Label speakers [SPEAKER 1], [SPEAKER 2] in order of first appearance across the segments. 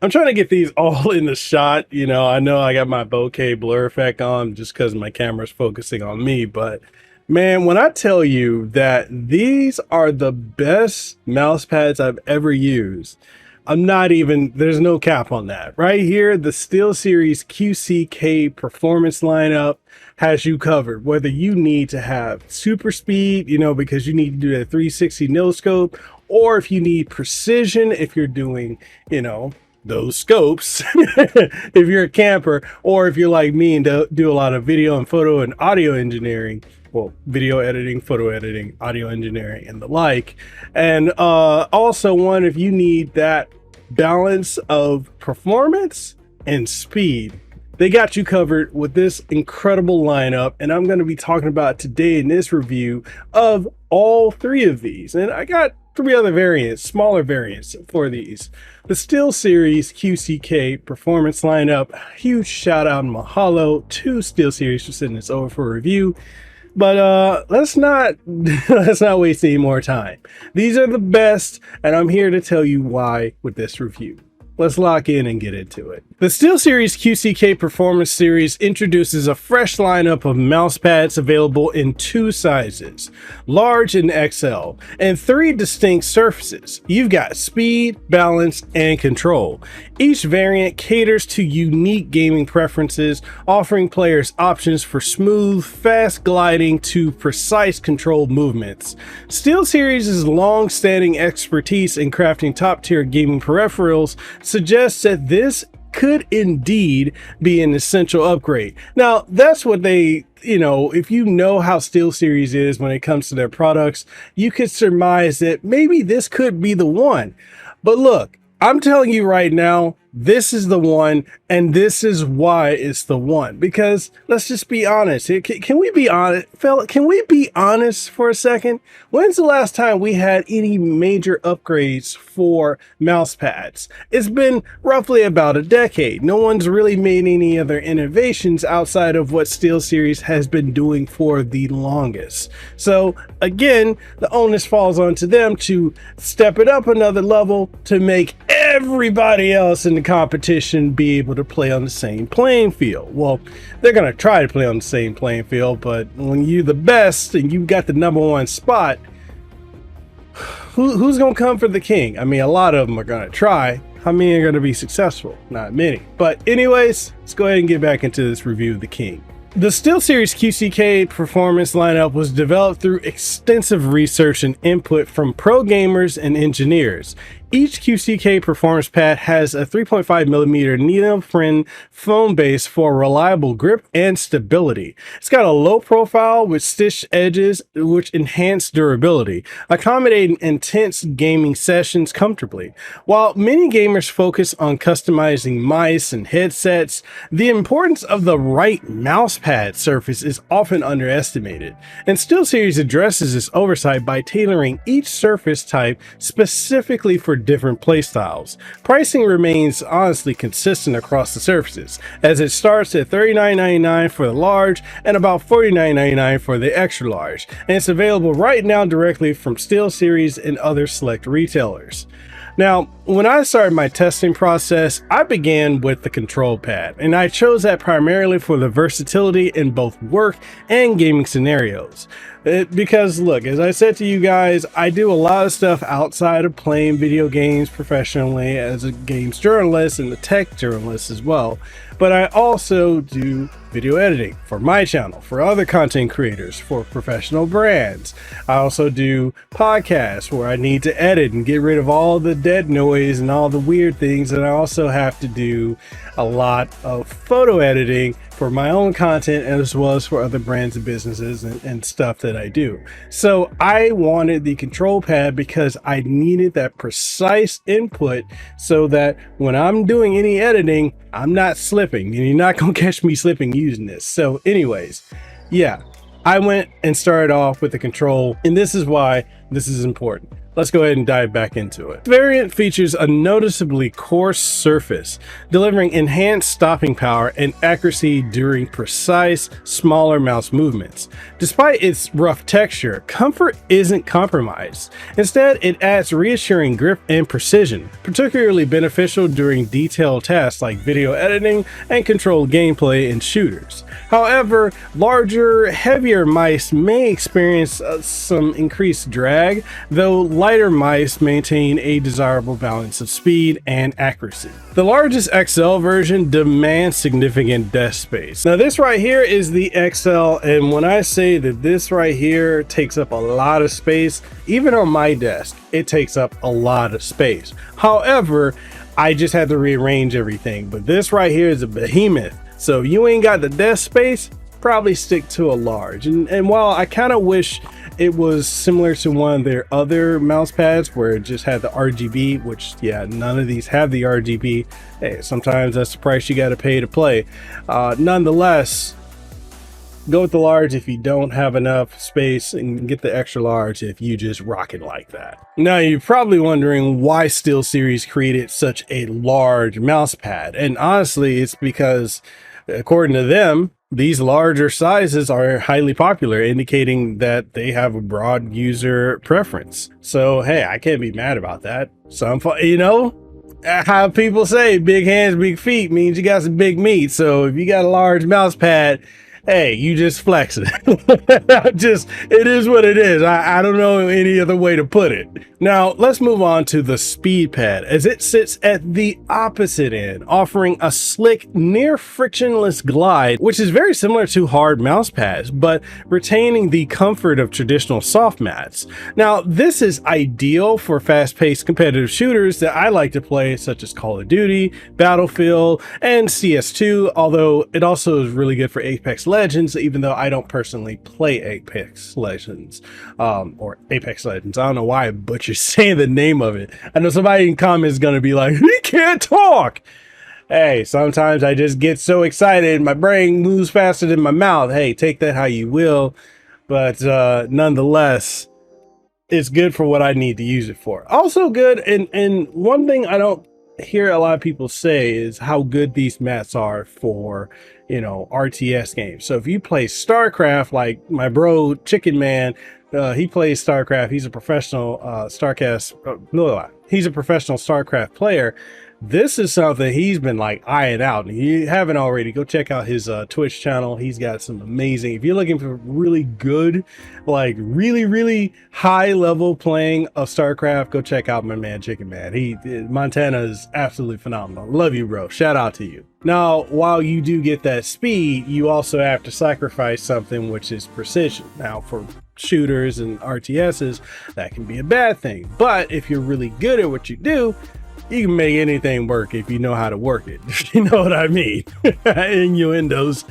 [SPEAKER 1] I'm trying to get these all in the shot. I know I got my bokeh blur effect on just because my camera's focusing on me, but man, when I tell you that these are the best mouse pads I've ever used, there's no cap on that. Right here, the SteelSeries QcK Performance lineup has you covered. Whether you need to have super speed, because you need to do that 360 no scope, or if you need precision, if you're doing, those scopes, if you're a camper, or if you're like me and do a lot of video and photo and audio engineering, well, video editing, photo editing, audio engineering, and the like. And also one, if you need that balance of performance and speed, they got you covered with this incredible lineup. And I'm going to be talking about today in this review of all three of these. And I got three other variants, smaller variants for these. The SteelSeries QcK Performance lineup. Huge shout out and mahalo to SteelSeries for sending this over for a review. But let's not waste any more time. These are the best, and I'm here to tell you why with this review. Let's lock in and get into it. The SteelSeries QcK Performance series introduces a fresh lineup of mouse pads available in two sizes, large and XL, and three distinct surfaces. You've got speed, balance, and control. Each variant caters to unique gaming preferences, offering players options for smooth, fast gliding to precise controlled movements. SteelSeries' long-standing expertise in crafting top-tier gaming peripherals suggests that this could indeed be an essential upgrade. Now, that's what they, if you know how SteelSeries is when it comes to their products, you could surmise that maybe this could be the one. But look, I'm telling you right now, this is the one, and this is why it's the one. Because let's just be honest. Can we be honest, fella? Can we be honest for a second? When's the last time we had any major upgrades for mouse pads? It's been roughly about a decade. No one's really made any other innovations outside of what SteelSeries has been doing for the longest. So again, the onus falls onto them to step it up another level to make everybody else in the competition be able to play on the same playing field. Well, they're going to try to play on the same playing field, but when you're the best and you've got the #1 spot, who's going to come for the king? I mean, a lot of them are going to try. How many are going to be successful? Not many. But anyways, let's go ahead and get back into this review of the king. The SteelSeries QcK Performance lineup was developed through extensive research and input from pro gamers and engineers. Each QcK Performance pad has a 3.5mm neoprene foam base for reliable grip and stability. It's got a low profile with stitched edges which enhance durability, accommodating intense gaming sessions comfortably. While many gamers focus on customizing mice and headsets, the importance of the right mousepad surface is often underestimated, and SteelSeries addresses this oversight by tailoring each surface type specifically for different playstyles. Pricing remains honestly consistent across the surfaces, as it starts at $39.99 for the large and about $49.99 for the extra large, and it's available right now directly from SteelSeries and other select retailers. Now, when I started my testing process, I began with the control pad, and I chose that primarily for the versatility in both work and gaming scenarios. Because look, as I said to you guys, I do a lot of stuff outside of playing video games professionally as a games journalist and a tech journalist as well. But I also do video editing for my channel, for other content creators, for professional brands. I also do podcasts where I need to edit and get rid of all the dead noise and all the weird things. And I also have to do a lot of photo editing for my own content as well as for other brands and businesses and stuff that I do. So I wanted the control pad because I needed that precise input so that when I'm doing any editing, I'm not slipping, and you're not gonna catch me slipping using this. So anyways, yeah, I went and started off with the control, and this is why this is important. Let's go ahead and dive back into it. This variant features a noticeably coarse surface, delivering enhanced stopping power and accuracy during precise, smaller mouse movements. Despite its rough texture, comfort isn't compromised. Instead, it adds reassuring grip and precision, particularly beneficial during detailed tasks like video editing and controlled gameplay in shooters. However, larger, heavier mice may experience some increased drag, though lighter mice maintain a desirable balance of speed and accuracy. The largest XL version demands significant desk space. Now this right here is the XL, and when I say that this right here takes up a lot of space, even on my desk, it takes up a lot of space. However, I just had to rearrange everything, but this right here is a behemoth. So if you ain't got the desk space, probably stick to a large. And while I kind of wish it was similar to one of their other mouse pads where it just had the RGB, which yeah, none of these have the RGB. Hey, sometimes that's the price you got to pay to play. Nonetheless, go with the large if you don't have enough space, and get the extra large if you just rock it like that. Now you're probably wondering why SteelSeries created such a large mouse pad, and honestly it's because according to them, these larger sizes are highly popular, indicating that they have a broad user preference. So hey, I can't be mad about that. You know how people say big hands, big feet means you got some big meat. So if you got a large mouse pad, hey, you just flex it. It is what it is. I don't know any other way to put it. Now let's move on to the speed pad, as it sits at the opposite end, offering a slick, near frictionless glide, which is very similar to hard mouse pads, but retaining the comfort of traditional soft mats. Now this is ideal for fast-paced competitive shooters that I like to play, such as Call of Duty, Battlefield, and CS2, although it also is really good for Apex Legends, even though I don't personally play Apex Legends, or Apex Legends. I don't know why I butchered saying the name of it. I know somebody in comments is going to be like, he can't talk. Hey, sometimes I just get so excited, my brain moves faster than my mouth. Hey, take that how you will. But nonetheless, it's good for what I need to use it for. Also good, and one thing I don't hear a lot of people say is how good these mats are for, you know, RTS games. So if you play StarCraft, like my bro Chicken Man, he plays StarCraft. He's a professional he's a professional StarCraft player. This is something he's been like eyeing out. And if you haven't already, go check out his Twitch channel. He's got some amazing, if you're looking for really good, like really high level playing of StarCraft, go check out my man Chicken Man. Montana is absolutely phenomenal. Love you, bro. Shout out to you. Now, while you do get that speed, you also have to sacrifice something, which is precision. Now, for shooters and RTSs, that can be a bad thing. But if you're really good at what you do, you can make anything work if you know how to work it. You know what I mean? Innuendos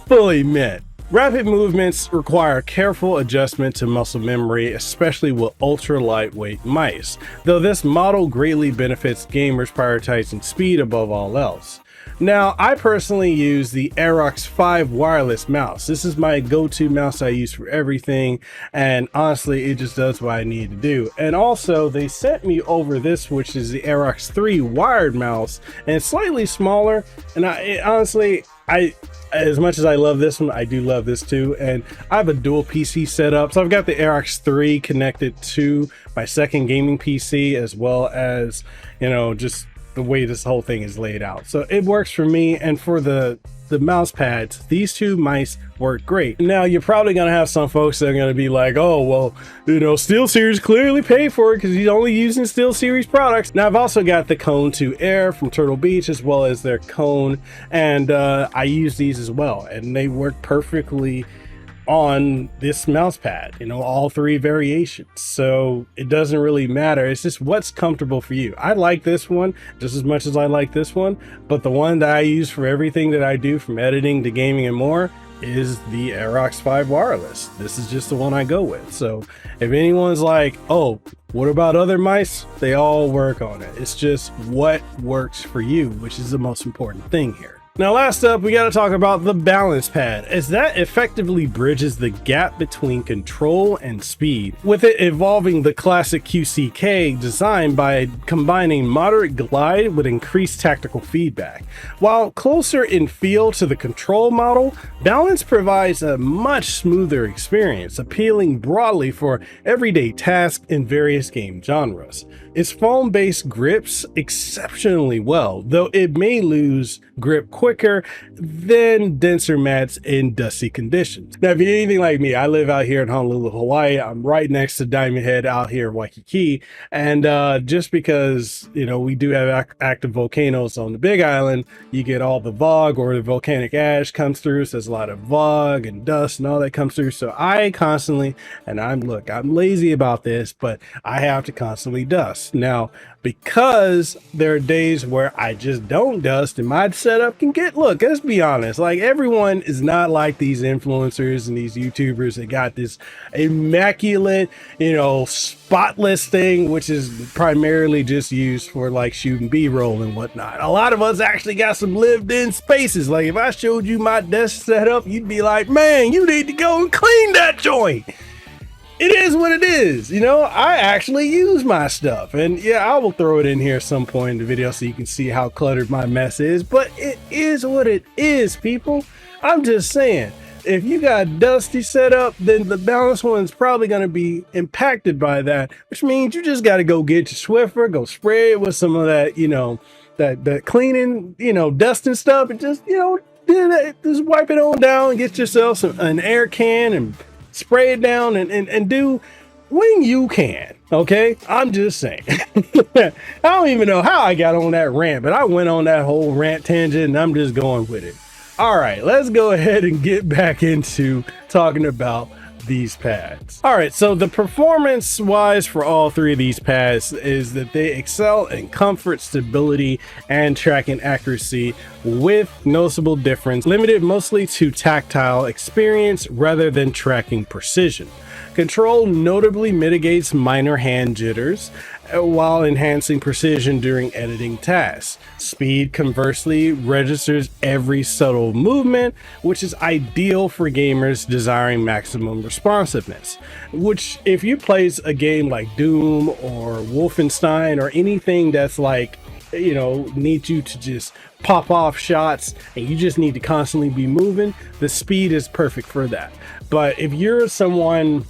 [SPEAKER 1] fully meant. Rapid movements require careful adjustment to muscle memory, especially with ultra lightweight mice, though this model greatly benefits gamers prioritizing speed above all else. Now, I personally use the Aerox 5 wireless mouse. This is my go-to mouse I use for everything, and honestly, it just does what I need to do. And also, they sent me over this, which is the Aerox 3 wired mouse, and it's slightly smaller, and honestly, as much as I love this one, I do love this too. And I have a dual PC setup, so I've got the Aerox 3 connected to my second gaming PC, as well as, you know, just the way this whole thing is laid out. So it works for me, and for the mouse pads, these two mice work great. Now you're probably gonna have some folks that are gonna be like, oh well, you know, SteelSeries clearly paid for it because he's only using SteelSeries products. Now I've also got the Cone 2 Air from Turtle Beach, as well as their Cone, and I use these as well, and they work perfectly on this mouse pad, you know, all three variations. So it doesn't really matter, it's just what's comfortable for you. I like this one just as much as I like this one, but the one that I use for everything that I do, from editing to gaming and more, is the Aerox 5 wireless. This is just the one I go with. So if anyone's like, oh, what about other mice? They all work on it. It's just what works for you, which is the most important thing here. Now, last up, we got to talk about the balance pad, as that effectively bridges the gap between control and speed, with it evolving the classic QcK design by combining moderate glide with increased tactical feedback. While closer in feel to the control model, balance provides a much smoother experience, appealing broadly for everyday tasks in various game genres. Its foam-based grips exceptionally well, though it may lose grip quicker than denser mats in dusty conditions. Now, if you're anything like me, I live out here in Honolulu, Hawaii. I'm right next to Diamond Head out here in Waikiki, and just because, you know, we do have active volcanoes on the Big Island, you get all the fog or the volcanic ash comes through, so there's a lot of fog and dust and all that comes through. So I constantly, and I'm lazy about this, but I have to constantly dust. Now, because there are days where I just don't dust and my setup can get, look, let's be honest, like everyone is not like these influencers and these YouTubers that got this immaculate, you know, spotless thing, which is primarily just used for like shooting B-roll and whatnot. A lot of us actually got some lived in spaces. Like if I showed you my desk setup, you'd be like, man, you need to go and clean that joint. It is what it is, you know. I actually use my stuff, and yeah, I will throw it in here at some point in the video so you can see how cluttered my mess is, but it is what it is, people. I'm just saying, if you got dusty setup, then the balance one's probably going to be impacted by that, which means you just got to go get your Swiffer, go spray it with some of that, you know, that cleaning, you know, dusting stuff, and just, you know, just wipe it on down and get yourself an air can and spray it down and do when you can. Okay, I'm just saying. I don't even know how I got on that rant, but I went on that whole rant tangent and I'm just going with it. All right, let's go ahead and get back into talking about these pads. All right, so the performance wise for all three of these pads is that they excel in comfort, stability, and tracking accuracy, with noticeable difference limited mostly to tactile experience rather than tracking precision. Control notably mitigates minor hand jitters while enhancing precision during editing tasks. Speed, conversely, registers every subtle movement, which is ideal for gamers desiring maximum responsiveness. Which, if you play a game like Doom or Wolfenstein or anything that's like, you know, needs you to just pop off shots and you just need to constantly be moving, the speed is perfect for that. But if you're someone,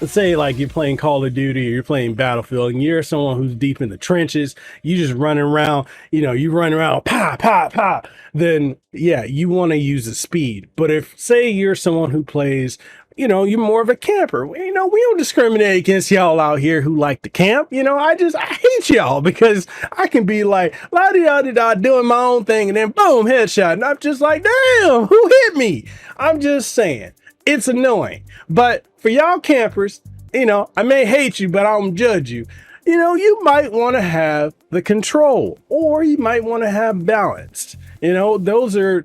[SPEAKER 1] let's say like you're playing Call of Duty or you're playing Battlefield and you're someone who's deep in the trenches, you just running around, you know, you run around, pop, pop, pop, then yeah, you want to use the speed. But if, say you're someone who plays, you know, you're more of a camper, you know, we don't discriminate against y'all out here who like to camp. You know, I hate y'all because I can be like, la-di-da-di-da, doing my own thing and then boom, headshot. And I'm just like, damn, who hit me? I'm just saying. It's annoying. But for y'all campers, you know, I may hate you, but I don't judge you. You know, you might want to have the control, or you might want to have balanced. You know, those are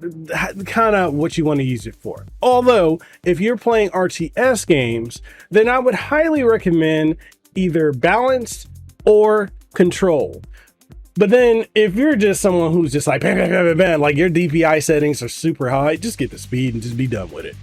[SPEAKER 1] kind of what you want to use it for. Although, if you're playing RTS games, then I would highly recommend either balanced or control. But then if you're just someone who's just like, bam, bam, bam, bam, bam, like your DPI settings are super high, just get the speed and just be done with it.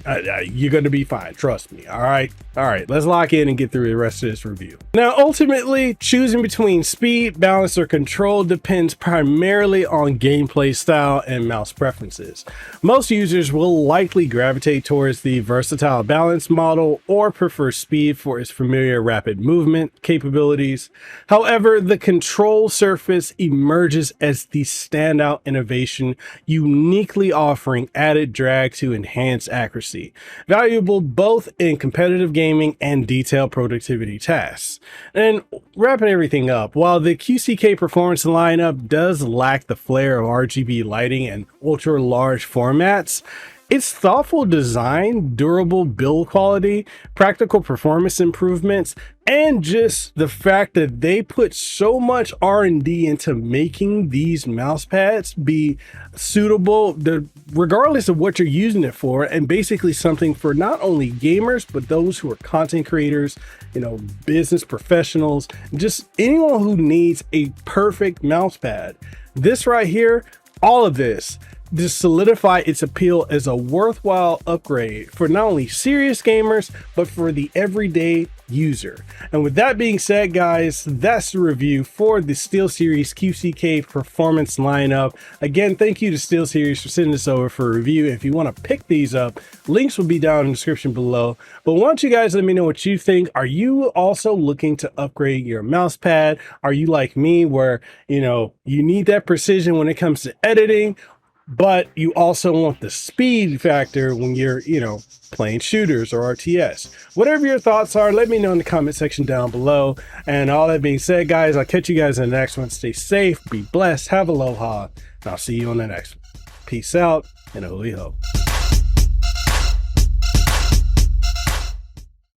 [SPEAKER 1] You're going to be fine. Trust me. All right. All right. Let's lock in and get through the rest of this review. Now, ultimately, choosing between speed, balance, or control depends primarily on gameplay style and mouse preferences. Most users will likely gravitate towards the versatile balance model or prefer speed for its familiar rapid movement capabilities. However, the control surface emerges as the standout innovation, uniquely offering added drag to enhance accuracy, valuable both in competitive gaming and detailed productivity tasks. And wrapping everything up, while the QcK Performance lineup does lack the flair of RGB lighting and ultra large formats, its thoughtful design, durable build quality, practical performance improvements, and just the fact that they put so much R&D into making these mouse pads be suitable regardless of what you're using it for, and basically something for not only gamers but those who are content creators, you know, business professionals, just anyone who needs a perfect mouse pad. This right here, all of this to solidify its appeal as a worthwhile upgrade for not only serious gamers, but for the everyday user. And with that being said, guys, that's the review for the SteelSeries QcK Performance lineup. Again, thank you to SteelSeries for sending this over for a review. If you want to pick these up, links will be down in the description below. But why don't you guys let me know what you think? Are you also looking to upgrade your mouse pad? Are you like me where, you need that precision when it comes to editing, but you also want the speed factor when you're, playing shooters or RTS? Whatever your thoughts are, let me know in the comment section down below. And all that being said, guys, I'll catch you guys in the next one. Stay safe, be blessed, have aloha, and I'll see you on the next one. Peace out, and a hui ho.